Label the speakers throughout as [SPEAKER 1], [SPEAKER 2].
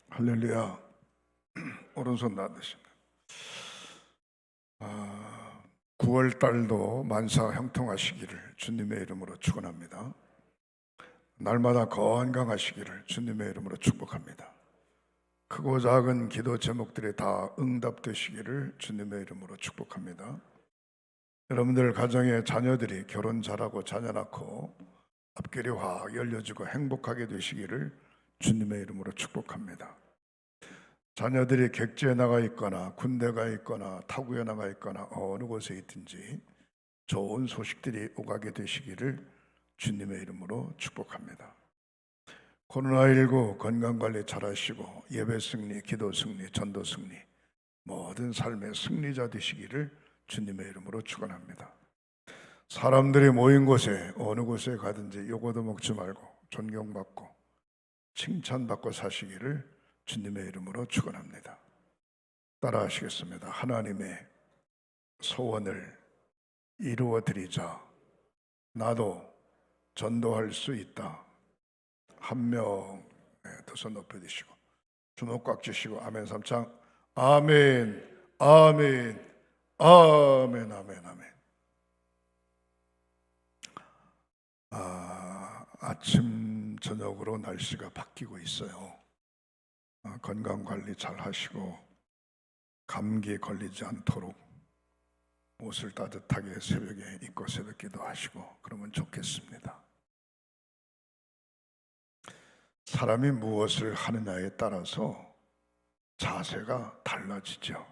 [SPEAKER 1] 할렐루야. 오른손 놔두십니다. 9월 달도 만사 형통하시기를 주님의 이름으로 축원합니다. 날마다 건강하시기를 주님의 이름으로 축복합니다. 크고 작은 기도 제목들이 다 응답되시기를 주님의 이름으로 축복합니다. 여러분들 가정의 자녀들이 결혼 잘하고 자녀 낳고 앞길이 확 열려지고 행복하게 되시기를 주님의 이름으로 축복합니다. 자녀들이 객지에 나가 있거나 군대 가 있거나 타구에 나가 있거나 어느 곳에 있든지 좋은 소식들이 오가게 되시기를 주님의 이름으로 축복합니다. 코로나19 건강관리 잘하시고 예배 승리, 기도 승리, 전도 승리, 모든 삶의 승리자 되시기를 주님의 이름으로 축원합니다. 사람들이 모인 곳에 어느 곳에 가든지 요거도 먹지 말고 존경받고 칭찬받고 사시기를 주님의 이름으로 축원합니다. 따라하시겠습니다. 하나님의 소원을 이루어 드리자. 나도 전도할 수 있다. 한 명 두 손 높여 드시고 주먹 꽉 쥐시고 아멘 삼창. 아멘, 아멘, 아멘, 아멘, 아멘. 아침 저녁으로 날씨가 바뀌고 있어요. 건강관리 잘 하시고 감기 걸리지 않도록 옷을 따뜻하게 새벽에 입고 새벽기도 하시고 그러면 좋겠습니다. 사람이 무엇을 하느냐에 따라서 자세가 달라지죠.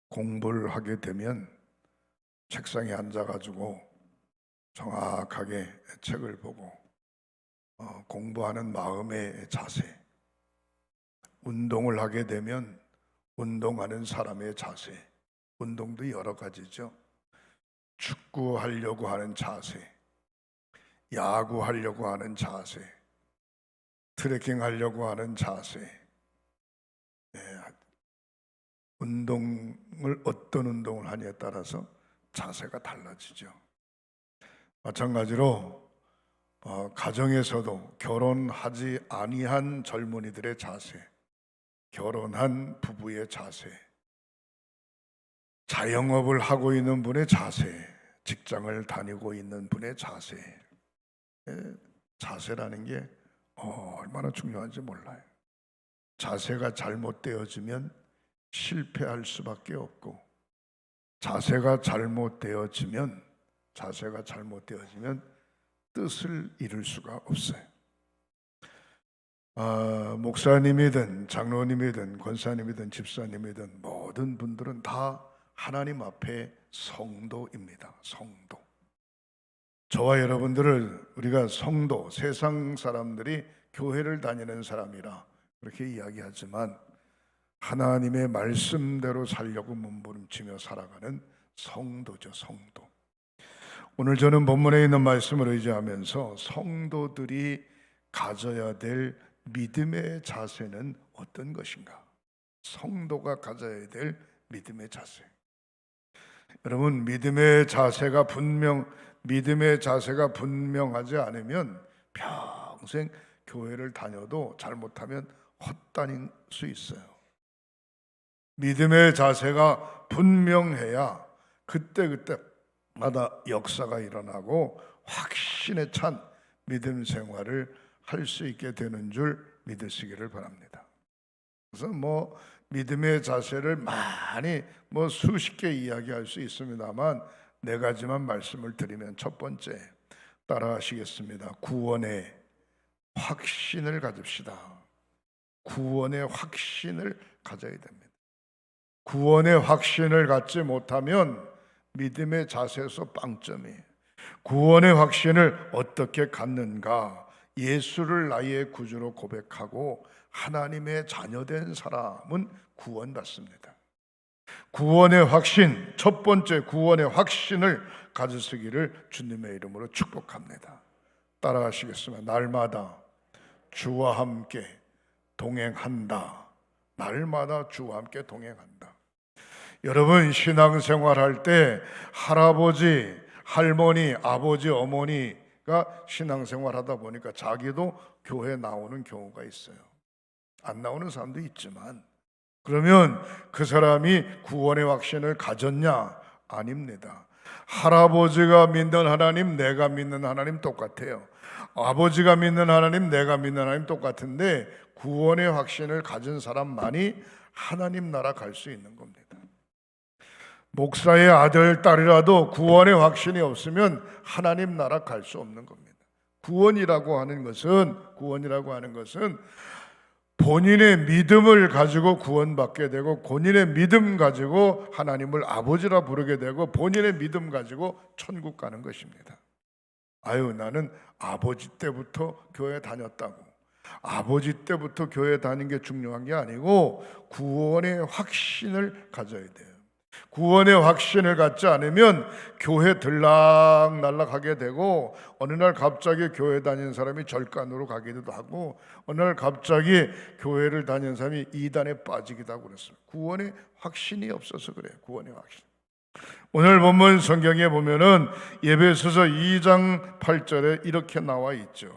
[SPEAKER 1] 공부를 하게 되면 책상에 앉아가지고 정확하게 책을 보고 공부하는 마음의 자세, 운동을 하게 되면 운동하는 사람의 자세, 운동도 여러 가지죠. 축구하려고 하는 자세, 야구하려고 하는 자세, 트레킹하려고 하는 자세, 어떤 운동을 하냐에 따라서 자세가 달라지죠. 마찬가지로 가정에서도 결혼하지 아니한 젊은이들의 자세, 결혼한 부부의 자세, 자영업을 하고 있는 분의 자세, 직장을 다니고 있는 분의 자세, 자세라는 게 얼마나 중요한지 몰라요. 자세가 잘못되어지면 실패할 수밖에 없고, 자세가 잘못되어지면 뜻을 이룰 수가 없어요. 목사님이든 장로님이든 권사님이든 집사님이든 모든 분들은 다 하나님 앞에 성도입니다. 성도. 저와 여러분들을 우리가 성도, 세상 사람들이 교회를 다니는 사람이라 그렇게 이야기하지만 하나님의 말씀대로 살려고 몸부림치며 살아가는 성도죠. 성도. 오늘 저는 본문에 있는 말씀을 의지하면서 성도들이 가져야 될 믿음의 자세는 어떤 것인가? 성도가 가져야 될 믿음의 자세. 여러분, 믿음의 자세가 분명하지 않으면 평생 교회를 다녀도 잘못하면 헛다닐 수 있어요. 믿음의 자세가 분명해야 그때마다 역사가 일어나고 확신에 찬 믿음 생활을 할 수 있게 되는 줄 믿으시기를 바랍니다. 그래서 믿음의 자세를 많이 수십 개 이야기할 수 있습니다만 네 가지만 말씀을 드리면, 첫 번째, 따라하시겠습니다. 구원의 확신을 가집시다. 구원의 확신을 가져야 됩니다. 구원의 확신을 갖지 못하면 믿음의 자세에서 빵점이에요. 구원의 확신을 어떻게 갖는가? 예수를 나의 구주로 고백하고 하나님의 자녀된 사람은 구원받습니다. 구원의 확신, 첫 번째 구원의 확신을 가지시기를 주님의 이름으로 축복합니다. 따라하시겠습니다. 날마다 주와 함께 동행한다. 날마다 주와 함께 동행한다. 여러분, 신앙생활할 때 할아버지, 할머니, 아버지, 어머니가 신앙생활하다 보니까 자기도 교회 나오는 경우가 있어요. 안 나오는 사람도 있지만, 그러면 그 사람이 구원의 확신을 가졌냐? 아닙니다. 할아버지가 믿는 하나님, 내가 믿는 하나님 똑같아요. 아버지가 믿는 하나님, 내가 믿는 하나님 똑같은데 구원의 확신을 가진 사람만이 하나님 나라 갈 수 있는 겁니다. 목사의 아들, 딸이라도 구원의 확신이 없으면 하나님 나라 갈 수 없는 겁니다. 구원이라고 하는 것은 본인의 믿음을 가지고 구원받게 되고, 본인의 믿음 가지고 하나님을 아버지라 부르게 되고, 본인의 믿음 가지고 천국 가는 것입니다. 아유, 나는 아버지 때부터 교회 다녔다고. 아버지 때부터 교회 다닌 게 중요한 게 아니고 구원의 확신을 가져야 돼요. 구원의 확신을 갖지 않으면 교회 들락날락하게 되고, 어느 날 갑자기 교회 다니는 사람이 절간으로 가기도 하고, 어느 날 갑자기 교회를 다니는 사람이 이단에 빠지기도 하고 그랬어요. 구원의 확신이 없어서 그래요. 구원의 확신. 오늘 본문 성경에 보면은 에베소서 2장 8절에 이렇게 나와 있죠.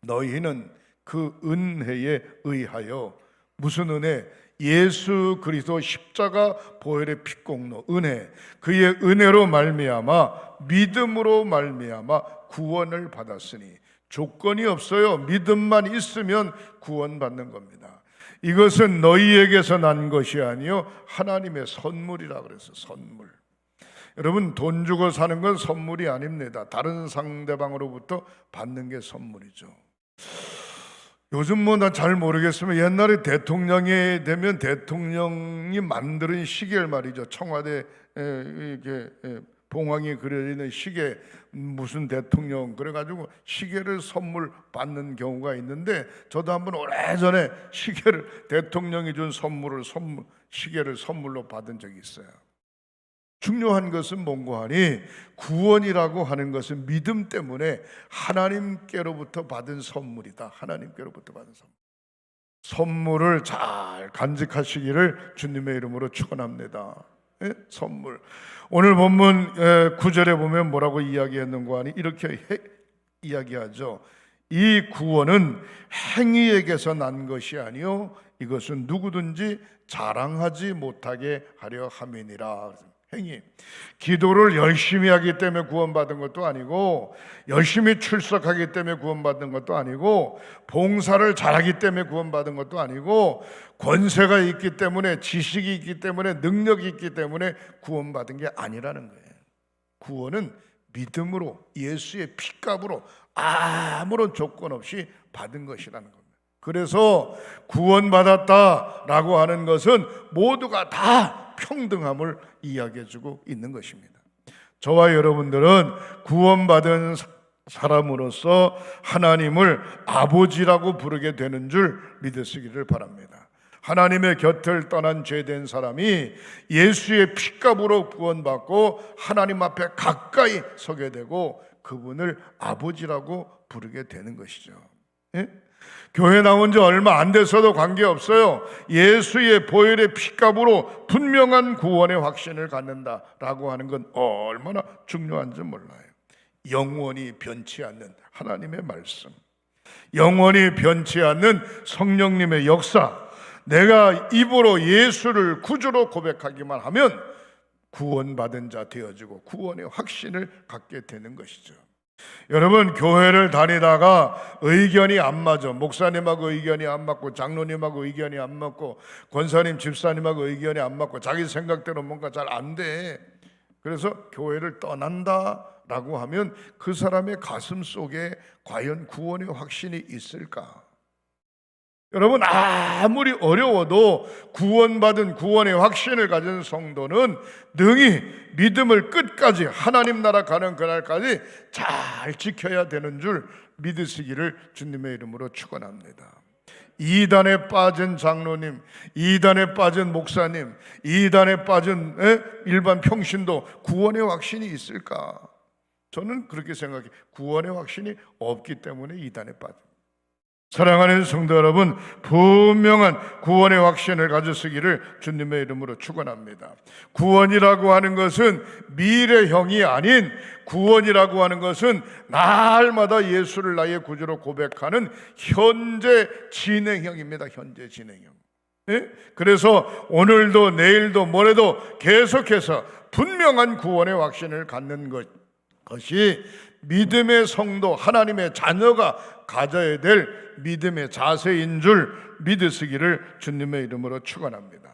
[SPEAKER 1] 너희는 그 은혜에 의하여, 무슨 은혜? 예수 그리스도 십자가 보혈의 피공로 은혜, 그의 은혜로 말미암아 믿음으로 말미암아 구원을 받았으니, 조건이 없어요. 믿음만 있으면 구원받는 겁니다. 이것은 너희에게서 난 것이 아니요 하나님의 선물이라 그랬어요. 선물. 여러분, 돈 주고 사는 건 선물이 아닙니다. 다른 상대방으로부터 받는 게 선물이죠. 요즘 뭐 난 잘 모르겠으면 옛날에 대통령이 되면 대통령이 만드는 시계를 말이죠. 청와대 이렇게 봉황이 그려있는 시계, 무슨 대통령 그래가지고 시계를 선물 받는 경우가 있는데, 저도 한번 오래전에 시계를, 대통령이 준 시계를 선물로 받은 적이 있어요. 중요한 것은 뭔고 하니, 구원이라고 하는 것은 믿음 때문에 하나님께로부터 받은 선물이다. 하나님께로부터 받은 선물. 선물을 잘 간직하시기를 주님의 이름으로 축원합니다. 선물. 오늘 본문 9절에 보면 뭐라고 이야기했는가 하니, 이렇게 이야기하죠. 이 구원은 행위에게서 난 것이 아니요 이것은 누구든지 자랑하지 못하게 하려 함이니라. 행위. 기도를 열심히 하기 때문에 구원받은 것도 아니고, 열심히 출석하기 때문에 구원받은 것도 아니고, 봉사를 잘하기 때문에 구원받은 것도 아니고, 권세가 있기 때문에, 지식이 있기 때문에, 능력이 있기 때문에 구원받은 게 아니라는 거예요. 구원은 믿음으로, 예수의 피값으로 아무런 조건 없이 받은 것이라는 겁니다. 그래서 구원받았다라고 하는 것은 모두가 다 평등함을 이야기해주고 있는 것입니다. 저와 여러분들은 구원받은 사람으로서 하나님을 아버지라고 부르게 되는 줄 믿으시기를 바랍니다. 하나님의 곁을 떠난 죄된 사람이 예수의 피값으로 구원받고 하나님 앞에 가까이 서게 되고 그분을 아버지라고 부르게 되는 것이죠. 예? 교회 나온 지 얼마 안 돼서도 관계없어요. 예수의 보혈의 피값으로 분명한 구원의 확신을 갖는다라고 하는 건 얼마나 중요한지 몰라요. 영원히 변치 않는 하나님의 말씀, 영원히 변치 않는 성령님의 역사, 내가 입으로 예수를 구주로 고백하기만 하면 구원받은 자 되어지고 구원의 확신을 갖게 되는 것이죠. 여러분, 교회를 다니다가 의견이 안 맞아. 목사님하고 의견이 안 맞고, 장로님하고 의견이 안 맞고, 권사님, 집사님하고 의견이 안 맞고, 자기 생각대로 뭔가 잘 안 돼. 그래서 교회를 떠난다라고 하면 그 사람의 가슴 속에 과연 구원의 확신이 있을까? 여러분, 아무리 어려워도 구원받은 구원의 확신을 가진 성도는 능히 믿음을 끝까지 하나님 나라 가는 그날까지 잘 지켜야 되는 줄 믿으시기를 주님의 이름으로 축원합니다. 이단에 빠진 장로님, 이단에 빠진 목사님, 이단에 빠진 일반 평신도 구원의 확신이 있을까? 저는 그렇게 생각해요. 구원의 확신이 없기 때문에 이단에 빠집니다. 사랑하는 성도 여러분, 분명한 구원의 확신을 가지시기를 주님의 이름으로 축원합니다. 구원이라고 하는 것은 미래형이 아닌, 구원이라고 하는 것은 날마다 예수를 나의 구주로 고백하는 현재 진행형입니다. 현재 진행형. 그래서 오늘도 내일도 모레도 계속해서 분명한 구원의 확신을 갖는 것이 믿음의 성도, 하나님의 자녀가 가져야 될 믿음의 자세인 줄 믿으시기를 주님의 이름으로 축원합니다.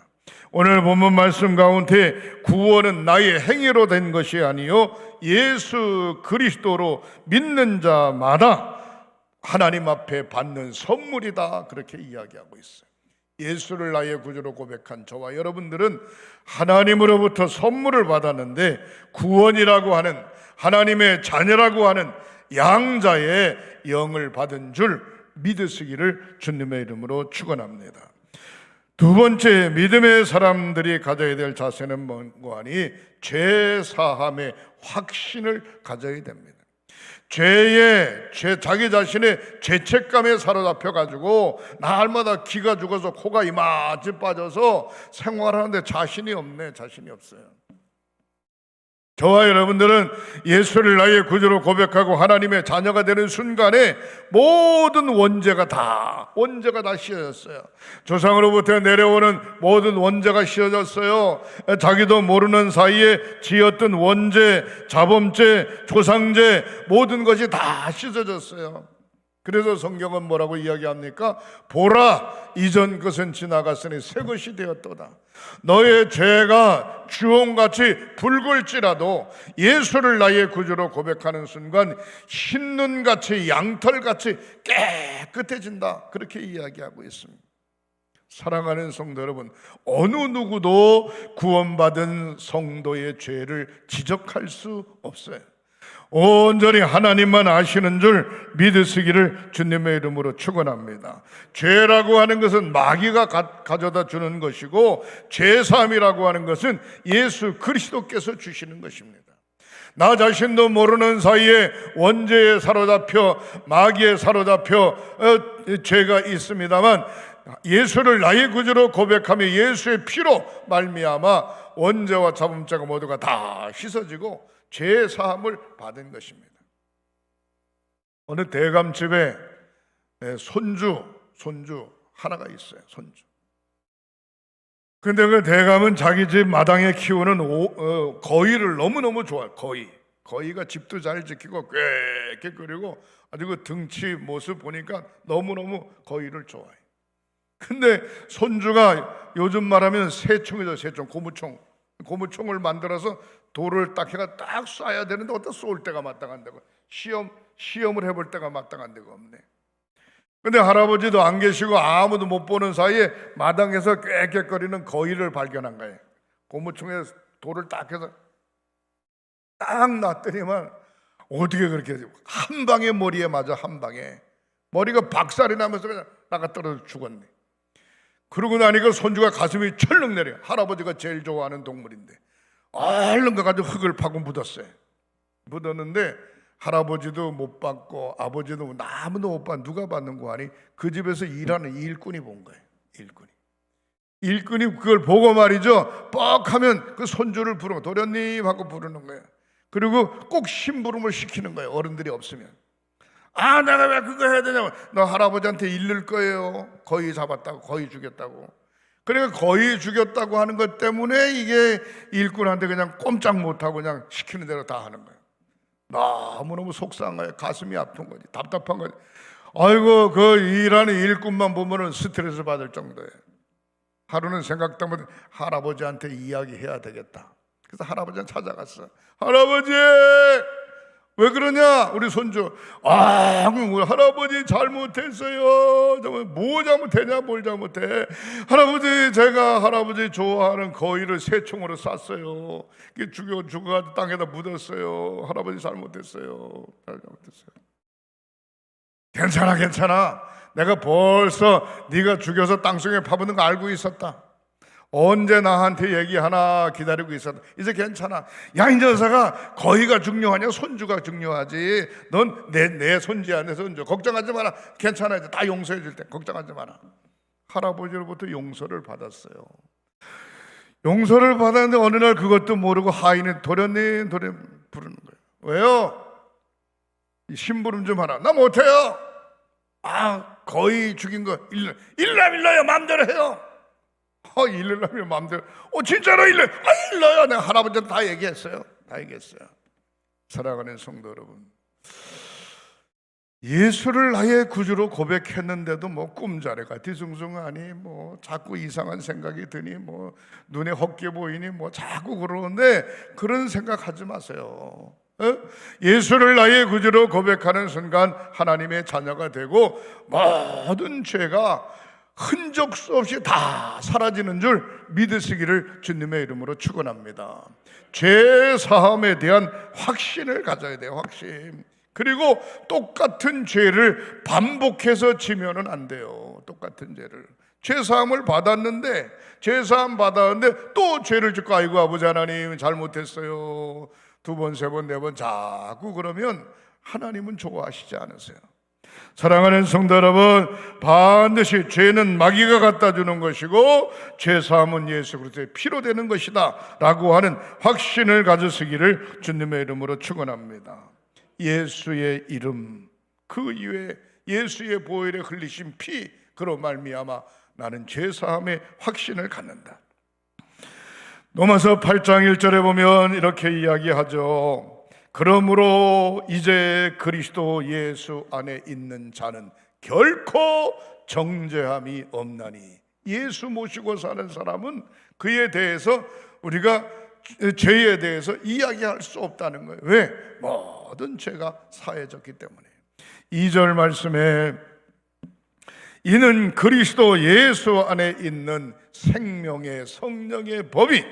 [SPEAKER 1] 오늘 본문 말씀 가운데 구원은 나의 행위로 된 것이 아니요 예수 그리스도로 믿는 자마다 하나님 앞에 받는 선물이다, 그렇게 이야기하고 있어요. 예수를 나의 구주로 고백한 저와 여러분들은 하나님으로부터 선물을 받았는데, 구원이라고 하는 하나님의 자녀라고 하는 양자의 영을 받은 줄 믿으시기를 주님의 이름으로 축원합니다. 두 번째, 믿음의 사람들이 가져야 될 자세는 뭔고 하니 죄 사함의 확신을 가져야 됩니다. 자기 자신의 죄책감에 사로잡혀 가지고 날마다 기가 죽어서 코가 이마치 빠져서 생활하는데 자신이 없어요. 저와 여러분들은 예수를 나의 구주로 고백하고 하나님의 자녀가 되는 순간에 모든 원죄가 다 씌어졌어요. 조상으로부터 내려오는 모든 원죄가 씌어졌어요. 자기도 모르는 사이에 지었던 원죄, 자범죄, 조상죄, 모든 것이 다 씻어졌어요. 그래서 성경은 뭐라고 이야기합니까? 보라, 이전 것은 지나갔으니 새 것이 되었도다. 너의 죄가 주홍같이 붉을지라도 예수를 나의 구주로 고백하는 순간 흰눈같이, 양털같이 깨끗해진다, 그렇게 이야기하고 있습니다. 사랑하는 성도 여러분, 어느 누구도 구원받은 성도의 죄를 지적할 수 없어요. 온전히 하나님만 아시는 줄 믿으시기를 주님의 이름으로 축원합니다. 죄라고 하는 것은 마귀가 가져다 주는 것이고, 죄사함이라고 하는 것은 예수 그리스도께서 주시는 것입니다. 나 자신도 모르는 사이에 원죄에 사로잡혀, 마귀에 사로잡혀 죄가 있습니다만, 예수를 나의 구주로 고백하며 예수의 피로 말미암아 원죄와 자범죄가 모두가 다 씻어지고 죄 사함을 받은 것입니다. 어느 대감집에 손주 하나가 있어요. 손주. 근데 그 대감은 자기 집 마당에 키우는 거위를 너무너무 좋아해요. 거위가 집도 잘 지키고 꽤 끓이고 아주 그 등치 모습 보니까 너무너무 거위를 좋아해요. 근데 손주가 요즘 말하면 새총이죠. 새총, 고무총을 만들어서 돌을 딱 해가 딱 쏴야 되는데 어디다 쏠 때가 마땅한데고, 시험을 해볼 때가 마땅한 데가 없네. 근데 할아버지도 안 계시고 아무도 못 보는 사이에 마당에서 꽥꽥거리는 거위를 발견한 거예요. 고무총에 돌을 딱 해서 딱 놨더니만 어떻게 그렇게 한 방에 머리에 맞아, 한 방에 머리가 박살이 나면서 그냥 나가 떨어져 죽었네. 그러고 나니까 손주가 가슴이 철렁 내려. 할아버지가 제일 좋아하는 동물인데 얼른 가가지고 흙을 파고 묻었어요. 묻었는데 할아버지도 못 받고 아버지도 아무도 못 받고 누가 받는 거 아니? 그 집에서 일하는 일꾼이 본 거예요. 일꾼이 그걸 보고 말이죠, 뻑하면 그 손주를 부르고 도련님 하고 부르는 거예요. 그리고 꼭 심부름을 시키는 거예요. 어른들이 없으면. 아, 내가 왜 그거 해야 되냐고. 너 할아버지한테 일릴 거예요. 거위 잡았다고, 거위 죽였다고. 그러니까 거위 죽였다고 하는 것 때문에 이게 일꾼한테 그냥 꼼짝 못하고 그냥 시키는 대로 다 하는 거예요. 너무너무 속상한 거예요. 가슴이 아픈 거지, 답답한 거지. 아이고, 그 일하는 일꾼만 보면은 스트레스 받을 정도예요. 하루는 생각하면 할아버지한테 이야기해야 되겠다. 그래서 할아버지한테 찾아갔어. 할아버지, 왜 그러냐? 우리 손주. 우리 할아버지 잘못했어요. 정말 뭐 잘못했냐? 뭘 잘못해? 할아버지, 제가 할아버지 좋아하는 거위를 새총으로 쐈어요. 죽어가지고 땅에다 묻었어요. 할아버지 잘못했어요. 괜찮아. 내가 벌써 네가 죽여서 땅속에 파묻는 거 알고 있었다. 언제 나한테 얘기하나 기다리고 있었다. 이제 괜찮아. 야, 이 녀석아, 거의가 중요하냐 손주가 중요하지. 넌 내 손주야, 내 손주. 걱정하지 마라. 괜찮아. 이제 다 용서해 줄 때 걱정하지 마라. 할아버지로부터 용서를 받았어요. 용서를 받았는데 어느 날 그것도 모르고 하인이 도련님 부르는 거예요. 왜요? 심부름 좀 하라. 나 못해요. 거의 죽인 거 일러요. 마음대로 해요. 일러요 마음대로. 진짜로 일러요. 내가 할아버지한테 다 얘기했어요. 사랑하는 성도 여러분, 예수를 나의 구주로 고백했는데도 뭐 꿈자래가 뒤숭숭하니 뭐 자꾸 이상한 생각이 드니 뭐 눈에 헛게 보이니 뭐 자꾸 그러는데 그런 생각하지 마세요. 예수를 나의 구주로 고백하는 순간 하나님의 자녀가 되고 모든 죄가 흔적 없이 다 사라지는 줄 믿으시기를 주님의 이름으로 축원합니다. 죄 사함에 대한 확신을 가져야 돼요. 확신. 그리고 똑같은 죄를 반복해서 지면은 안 돼요. 똑같은 죄를. 죄사함을 받았는데 또 죄를 짓고 아이고 아버지 하나님 잘못했어요. 2번, 3번, 4번 자꾸 그러면 하나님은 좋아하시지 않으세요. 사랑하는 성도 여러분, 반드시 죄는 마귀가 갖다 주는 것이고 죄사함은 예수 그리스도의 피로 되는 것이다 라고 하는 확신을 가지시기를 주님의 이름으로 축원합니다. 예수의 이름, 그 이외에 예수의 보혈에 흘리신 피, 그로 말미암아 나는 죄사함의 확신을 갖는다. 로마서 8장 1절에 보면 이렇게 이야기하죠. 그러므로 이제 그리스도 예수 안에 있는 자는 결코 정죄함이 없나니. 예수 모시고 사는 사람은 그에 대해서 우리가 죄에 대해서 이야기할 수 없다는 거예요. 왜? 모든 죄가 사해졌기 때문에. 2절 말씀에 이는 그리스도 예수 안에 있는 생명의 성령의 법이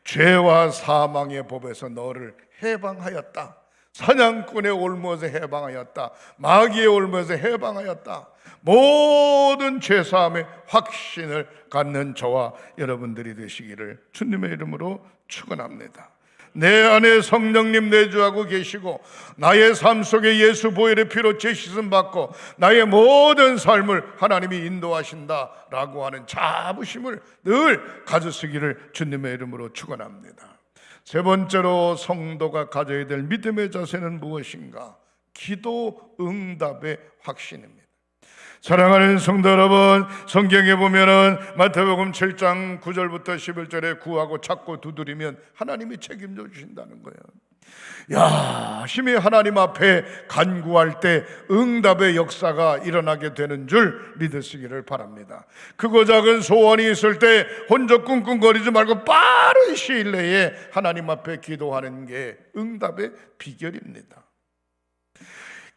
[SPEAKER 1] 죄와 사망의 법에서 너를 해방하였다. 사냥꾼의 올무에서 해방하였다. 마귀의 올무에서 해방하였다. 모든 죄사함의 확신을 갖는 저와 여러분들이 되시기를 주님의 이름으로 축원합니다. 내 안에 성령님 내주하고 계시고 나의 삶 속에 예수 보혈의 피로 죄씻음 받고 나의 모든 삶을 하나님이 인도하신다라고 하는 자부심을 늘 가지시기를 주님의 이름으로 축원합니다. 세 번째로 성도가 가져야 될 믿음의 자세는 무엇인가? 기도 응답의 확신입니다. 사랑하는 성도 여러분, 성경에 보면은 마태복음 7장 9절부터 11절에 구하고 찾고 두드리면 하나님이 책임져 주신다는 거예요. 열심히 하나님 앞에 간구할 때 응답의 역사가 일어나게 되는 줄 믿으시기를 바랍니다. 크고 작은 소원이 있을 때 혼자 꿍꿍거리지 말고 빠른 시일 내에 하나님 앞에 기도하는 게 응답의 비결입니다.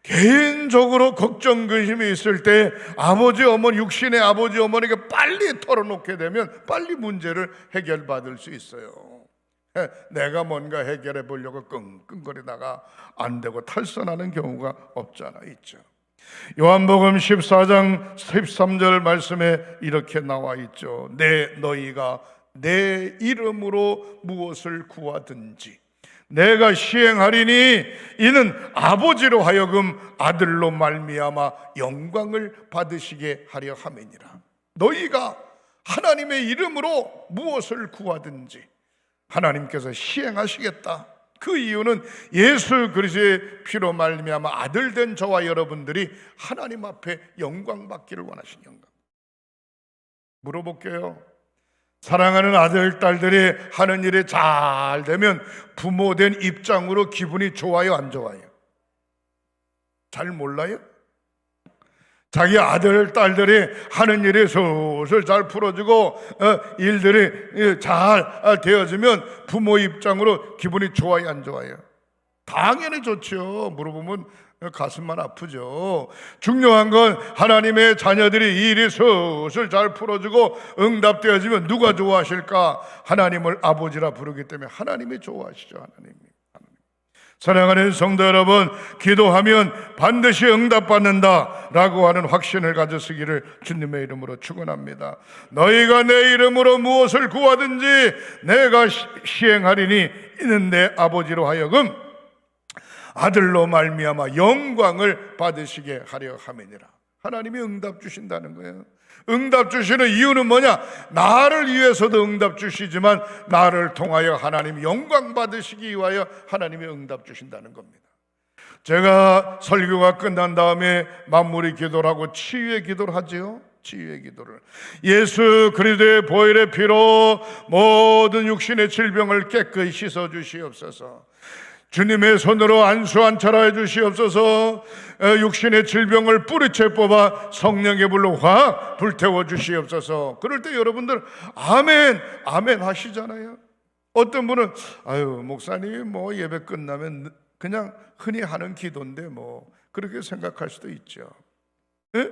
[SPEAKER 1] 개인적으로 걱정 근심이 있을 때 아버지 어머니, 육신의 아버지 어머니에게 빨리 털어놓게 되면 빨리 문제를 해결받을 수 있어요. 내가 뭔가 해결해 보려고 끙끙거리다가 안 되고 탈선하는 경우가 없잖아 있죠. 요한복음 14장 13절 말씀에 이렇게 나와 있죠. 너희가 내 이름으로 무엇을 구하든지 내가 시행하리니 이는 아버지로 하여금 아들로 말미암아 영광을 받으시게 하려 함이니라. 너희가 하나님의 이름으로 무엇을 구하든지 하나님께서 시행하시겠다. 그 이유는 예수 그리스도의 피로 말미암아 아들 된 저와 여러분들이 하나님 앞에 영광 받기를 원하신 영광. 물어볼게요. 사랑하는 아들, 딸들이 하는 일이 잘 되면 부모된 입장으로 기분이 좋아요, 안 좋아요? 잘 몰라요? 자기 아들, 딸들이 하는 일이 슬슬 잘 풀어지고 일들이 잘 되어지면 부모 입장으로 기분이 좋아요, 안 좋아요? 당연히 좋죠. 물어보면 가슴만 아프죠. 중요한 건 하나님의 자녀들이 이 일이 슬슬 잘 풀어지고 응답되어지면 누가 좋아하실까? 하나님을 아버지라 부르기 때문에 하나님이 좋아하시죠. 하나님. 사랑하는 성도 여러분, 기도하면 반드시 응답받는다라고 하는 확신을 가졌으기를 주님의 이름으로 축원합니다. 너희가 내 이름으로 무엇을 구하든지 내가 시행하리니 이는 내 아버지로 하여금 아들로 말미암아 영광을 받으시게 하려 함이니라. 하나님이 응답 주신다는 거예요. 응답 주시는 이유는 뭐냐? 나를 위해서도 응답 주시지만 나를 통하여 하나님 영광 받으시기 위하여 하나님이 응답 주신다는 겁니다. 제가 설교가 끝난 다음에 만물의 기도를 하고 치유의 기도를 하지요. 치유의 기도를, 예수 그리스도의 보혈의 피로 모든 육신의 질병을 깨끗이 씻어 주시옵소서. 주님의 손으로 안수안철하여 주시옵소서. 육신의 질병을 뿌리채 뽑아 성령의 불로 확 불태워 주시옵소서. 그럴 때 여러분들 아멘 아멘 하시잖아요. 어떤 분은 아유 목사님이 뭐 예배 끝나면 그냥 흔히 하는 기도인데 뭐 그렇게 생각할 수도 있죠. 예?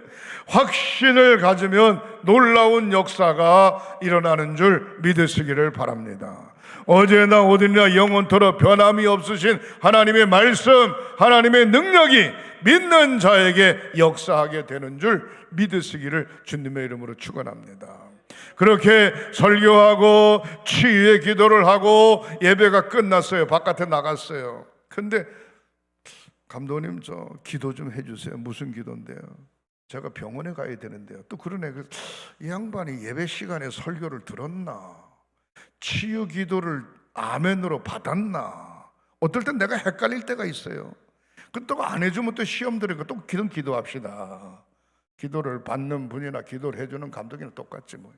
[SPEAKER 1] 확신을 가지면 놀라운 역사가 일어나는 줄 믿으시기를 바랍니다. 어제나 오늘이나 영원토록 변함이 없으신 하나님의 말씀, 하나님의 능력이 믿는 자에게 역사하게 되는 줄 믿으시기를 주님의 이름으로 축원합니다. 그렇게 설교하고 치유의 기도를 하고 예배가 끝났어요. 바깥에 나갔어요. 근데 감독님 저 기도 좀 해주세요. 무슨 기도인데요? 제가 병원에 가야 되는데요. 또 그러네. 그래서 이 양반이 예배 시간에 설교를 들었나? 치유 기도를 아멘으로 받았나? 어떨 땐 내가 헷갈릴 때가 있어요. 또 안 해주면 또 시험 들으니까 또 기도합시다. 기도를 받는 분이나 기도를 해주는 감독이나 똑같지 뭐.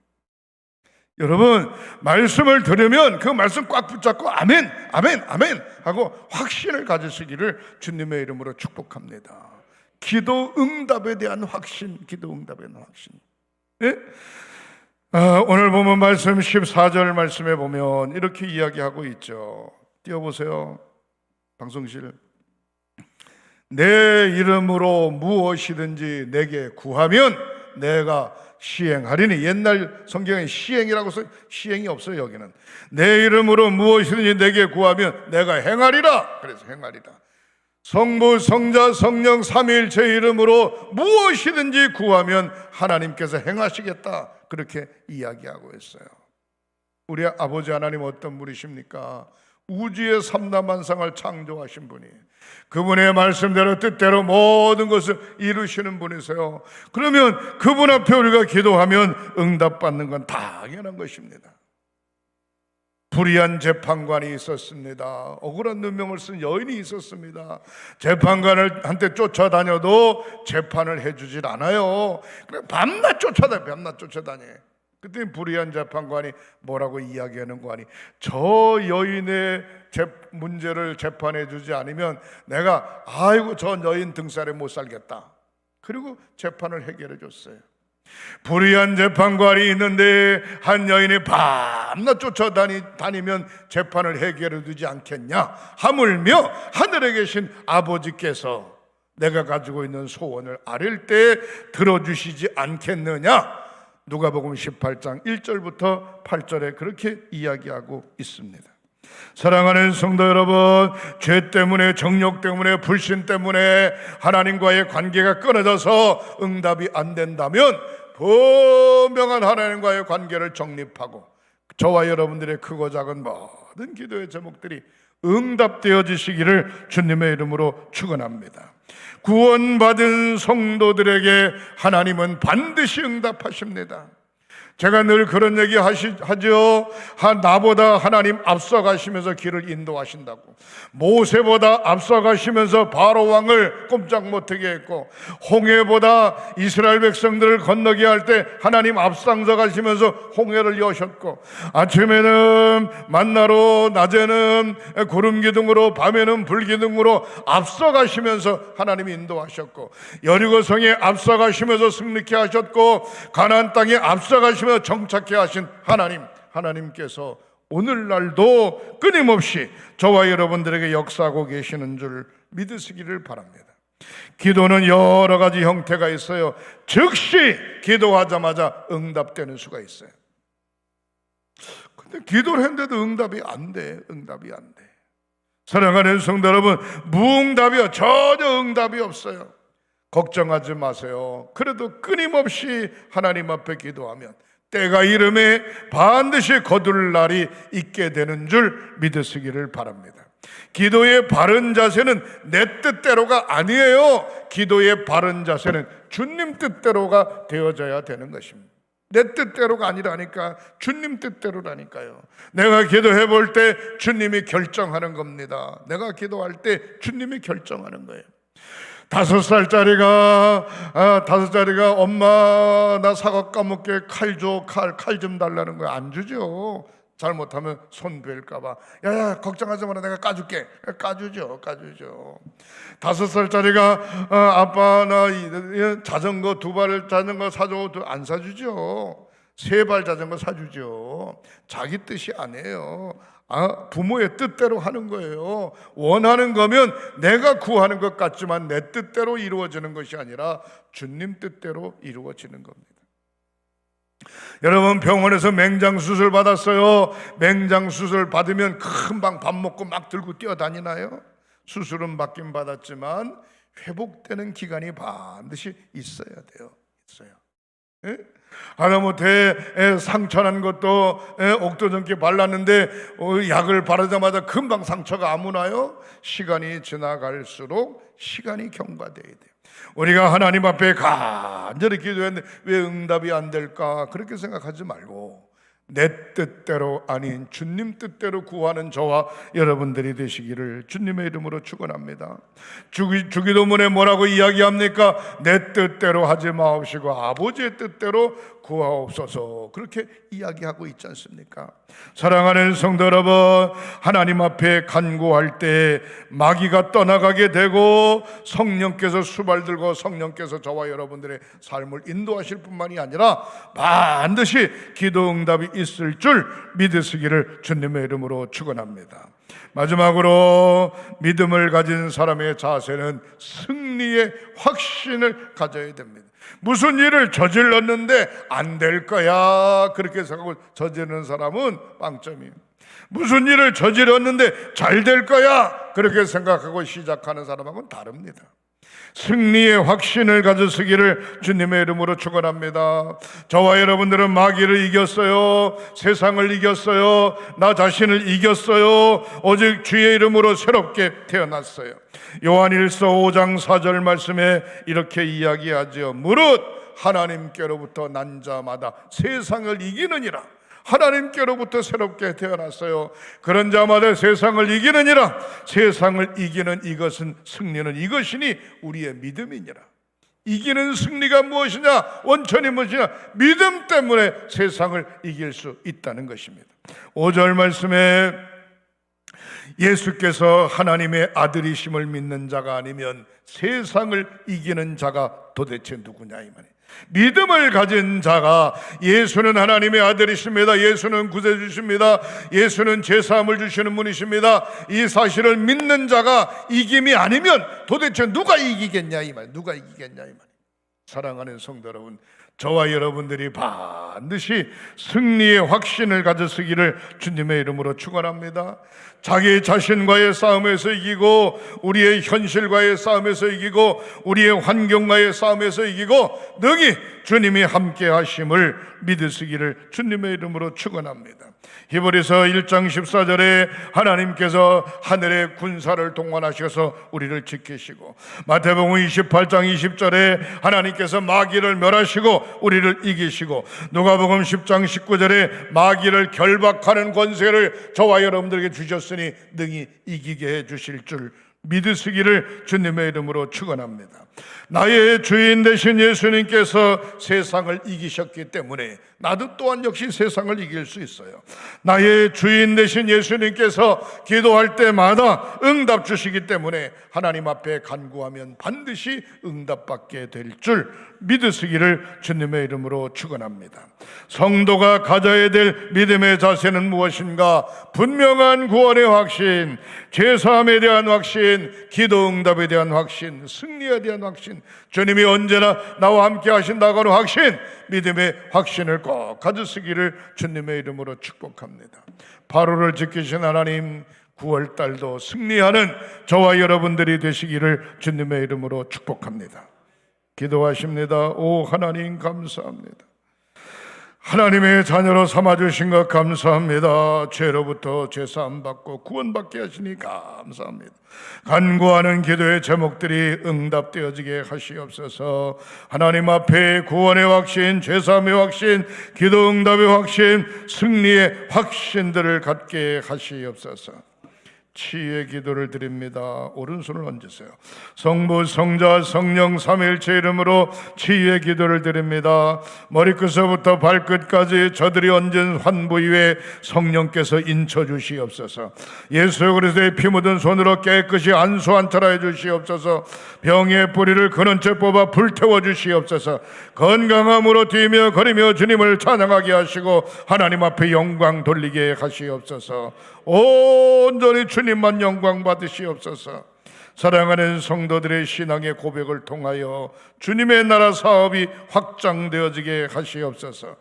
[SPEAKER 1] 여러분 말씀을 들으면 그 말씀 꽉 붙잡고 아멘 아멘 아멘 하고 확신을 가지시기를 주님의 이름으로 축복합니다. 기도 응답에 대한 확신, 기도 응답에 대한 확신. 예? 오늘 보면 말씀 14절 말씀에 보면 이렇게 이야기하고 있죠. 띄워보세요. 방송실. 내 이름으로 무엇이든지 내게 구하면 내가 시행하리니. 옛날 성경에 시행이라고 써, 시행이 없어요. 여기는 내 이름으로 무엇이든지 내게 구하면 내가 행하리라. 그래서 행하리라. 성부, 성자, 성령 삼위일체 이름으로 무엇이든지 구하면 하나님께서 행하시겠다. 그렇게 이야기하고 있어요. 우리 아버지 하나님 어떤 분이십니까? 우주의 삼라만상을 창조하신 분이, 그분의 말씀대로 뜻대로 모든 것을 이루시는 분이세요. 그러면 그분 앞에 우리가 기도하면 응답받는 건 당연한 것입니다. 불의한 재판관이 있었습니다. 억울한 누명을 쓴 여인이 있었습니다. 재판관을 한테 쫓아다녀도 재판을 해주질 않아요. 그래 밤낮 쫓아다녀. 그때 불의한 재판관이 뭐라고 이야기하는 거 아니? 저 여인의 문제를 재판해 주지 않으면 내가 아이고 저 여인 등살에 못 살겠다. 그리고 재판을 해결해 줬어요. 불의한 재판관이 있는데 한 여인이 밤낮 쫓아다니면 재판을 해결해 주지 않겠냐? 하물며 하늘에 계신 아버지께서 내가 가지고 있는 소원을 아릴 때 들어주시지 않겠느냐? 누가복음 18장 1절부터 8절에 그렇게 이야기하고 있습니다. 사랑하는 성도 여러분, 죄 때문에, 정욕 때문에, 불신 때문에 하나님과의 관계가 끊어져서 응답이 안 된다면 분명한 하나님과의 관계를 정립하고 저와 여러분들의 크고 작은 모든 기도의 제목들이 응답되어지시기를 주님의 이름으로 축원합니다. 구원받은 성도들에게 하나님은 반드시 응답하십니다. 제가 늘 그런 얘기 하죠. 나보다 하나님 앞서가시면서 길을 인도하신다고. 모세보다 앞서가시면서 바로 왕을 꼼짝 못하게 했고, 홍해보다 이스라엘 백성들을 건너게 할 때 하나님 앞장서가시면서 홍해를 여셨고, 아침에는 만나로, 낮에는 구름 기둥으로, 밤에는 불 기둥으로 앞서가시면서 하나님이 인도하셨고, 여리고성에 앞서가시면서 승리케 하셨고, 가나안 땅에 앞서가시면서 정착해 하신 하나님께서 오늘날도 끊임없이 저와 여러분들에게 역사하고 계시는 줄 믿으시기를 바랍니다. 기도는 여러 가지 형태가 있어요. 즉시 기도하자마자 응답되는 수가 있어요. 근데 기도를 했는데도 응답이 안 돼. 사랑하는 성도 여러분, 무응답이요, 전혀 응답이 없어요. 걱정하지 마세요. 그래도 끊임없이 하나님 앞에 기도하면 때가 이름에 반드시 거둘 날이 있게 되는 줄 믿으시기를 바랍니다. 기도의 바른 자세는 내 뜻대로가 아니에요. 기도의 바른 자세는 주님 뜻대로가 되어져야 되는 것입니다. 내 뜻대로가 아니라니까, 주님 뜻대로라니까요. 내가 기도해 볼 때 주님이 결정하는 겁니다. 내가 기도할 때 주님이 결정하는 거예요. 5살짜리가 엄마 나 사과 까먹게 칼 줘, 칼 좀 달라는 거야. 안 주죠. 잘못하면 손 베일까봐. 야야, 걱정하지 마라, 내가 까줄게. 까주죠. 5살짜리가 아빠 나 자전거 2발 자전거 사줘. 안 사주죠. 3발 자전거 사주죠. 자기 뜻이 아니에요. 부모의 뜻대로 하는 거예요. 원하는 거면 내가 구하는 것 같지만 내 뜻대로 이루어지는 것이 아니라 주님 뜻대로 이루어지는 겁니다. 여러분, 병원에서 맹장수술 받았어요. 맹장수술 받으면 금방 밥 먹고 막 들고 뛰어다니나요? 수술은 받긴 받았지만 회복되는 기간이 반드시 있어야 돼요. 예? 하다못해 상처난 것도 옥토전기 발랐는데 약을 바르자마자 금방 상처가 아무나요? 시간이 지나갈수록 시간이 경과돼야 돼요. 우리가 하나님 앞에 간절히 기도했는데 왜 응답이 안 될까? 그렇게 생각하지 말고 내 뜻대로 아닌 주님 뜻대로 구하는 저와 여러분들이 되시기를 주님의 이름으로 축원합니다. 주기도문에 뭐라고 이야기합니까? 내 뜻대로 하지 마옵시고 아버지의 뜻대로 구하옵소서, 그렇게 이야기하고 있지 않습니까? 사랑하는 성도 여러분, 하나님 앞에 간구할 때 마귀가 떠나가게 되고 성령께서 수발 들고 성령께서 저와 여러분들의 삶을 인도하실 뿐만이 아니라 반드시 기도 응답이 있을 줄 믿으시기를 주님의 이름으로 축원합니다. 마지막으로 믿음을 가진 사람의 자세는 승리의 확신을 가져야 됩니다. 무슨 일을 저질렀는데 안 될 거야 그렇게 생각하고 저지르는 사람은 빵점이에요. 무슨 일을 저질렀는데 잘 될 거야 그렇게 생각하고 시작하는 사람하고는 다릅니다. 승리의 확신을 가지시기를 주님의 이름으로 축원합니다. 저와 여러분들은 마귀를 이겼어요. 세상을 이겼어요. 나 자신을 이겼어요. 오직 주의 이름으로 새롭게 태어났어요. 요한일서 5장 4절 말씀에 이렇게 이야기하죠. 무릇 하나님께로부터 난 자마다 세상을 이기느니라. 하나님께로부터 새롭게 태어났어요. 그런 자마다 세상을 이기느니라. 세상을 이기는 이것은, 승리는 이것이니 우리의 믿음이니라. 이기는 승리가 무엇이냐? 원천이 무엇이냐? 믿음 때문에 세상을 이길 수 있다는 것입니다. 5절 말씀에 예수께서 하나님의 아들이심을 믿는 자가 아니면 세상을 이기는 자가 도대체 누구냐 이 말이에요. 믿음을 가진 자가, 예수는 하나님의 아들이십니다. 예수는 구세주십니다. 예수는 제사함을 주시는 분이십니다. 이 사실을 믿는 자가 이김이 아니면 도대체 누가 이기겠냐 이 말. 누가 이기겠냐 이 말. 사랑하는 성도 여러분, 저와 여러분들이 반드시 승리의 확신을 가졌으기를 주님의 이름으로 축원합니다. 자기 자신과의 싸움에서 이기고, 우리의 현실과의 싸움에서 이기고, 우리의 환경과의 싸움에서 이기고, 능히 주님이 함께 하심을 믿으시기를 주님의 이름으로 축원합니다. 히브리서 1장 14절에 하나님께서 하늘의 군사를 동원하셔서 우리를 지키시고, 마태복음 28장 20절에 하나님께서 마귀를 멸하시고 우리를 이기시고, 누가복음 10장 19절에 마귀를 결박하는 권세를 저와 여러분들에게 주셨으니 능히 이기게 해주실 줄 믿으시기를 주님의 이름으로 축원합니다. 나의 주인 되신 예수님께서 세상을 이기셨기 때문에 나도 또한 역시 세상을 이길 수 있어요. 나의 주인 되신 예수님께서 기도할 때마다 응답 주시기 때문에 하나님 앞에 간구하면 반드시 응답받게 될 줄 믿으시기를 주님의 이름으로 축원합니다. 성도가 가져야 될 믿음의 자세는 무엇인가? 분명한 구원의 확신, 죄사함에 대한 확신, 기도 응답에 대한 확신, 승리에 대한 확신, 주님이 언제나 나와 함께 하신다고 하는 확신, 믿음의 확신을 꼭 가지시기를 주님의 이름으로 축복합니다. 바로를 지키신 하나님, 9월 달도 승리하는 저와 여러분들이 되시기를 주님의 이름으로 축복합니다. 기도하십니다. 오 하나님 감사합니다. 하나님의 자녀로 삼아주신 것 감사합니다. 죄로부터 죄사함 받고 구원받게 하시니 감사합니다. 간구하는 기도의 제목들이 응답되어지게 하시옵소서. 하나님 앞에 구원의 확신, 죄사함의 확신, 기도 응답의 확신, 승리의 확신들을 갖게 하시옵소서. 치유의 기도를 드립니다. 오른손을 얹으세요. 성부, 성자, 성령 삼위일체 이름으로 치유의 기도를 드립니다. 머리끝서부터 발끝까지 저들이 얹은 환부 위에 성령께서 인쳐 주시옵소서. 예수 그리스도의 피 묻은 손으로 깨끗이 안수 안탈하여 주시옵소서. 병의 뿌리를 그는 채 뽑아 불태워 주시옵소서. 건강함으로 뛰며 거리며 주님을 찬양하게 하시고 하나님 앞에 영광 돌리게 하시옵소서. 온전히 주님만 영광 받으시옵소서. 사랑하는 성도들의 신앙의 고백을 통하여 주님의 나라 사업이 확장되어지게 하시옵소서.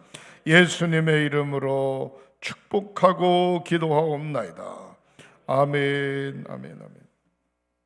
[SPEAKER 1] 예수님의 이름으로 축복하고 기도하옵나이다. 아멘, 아멘, 아멘.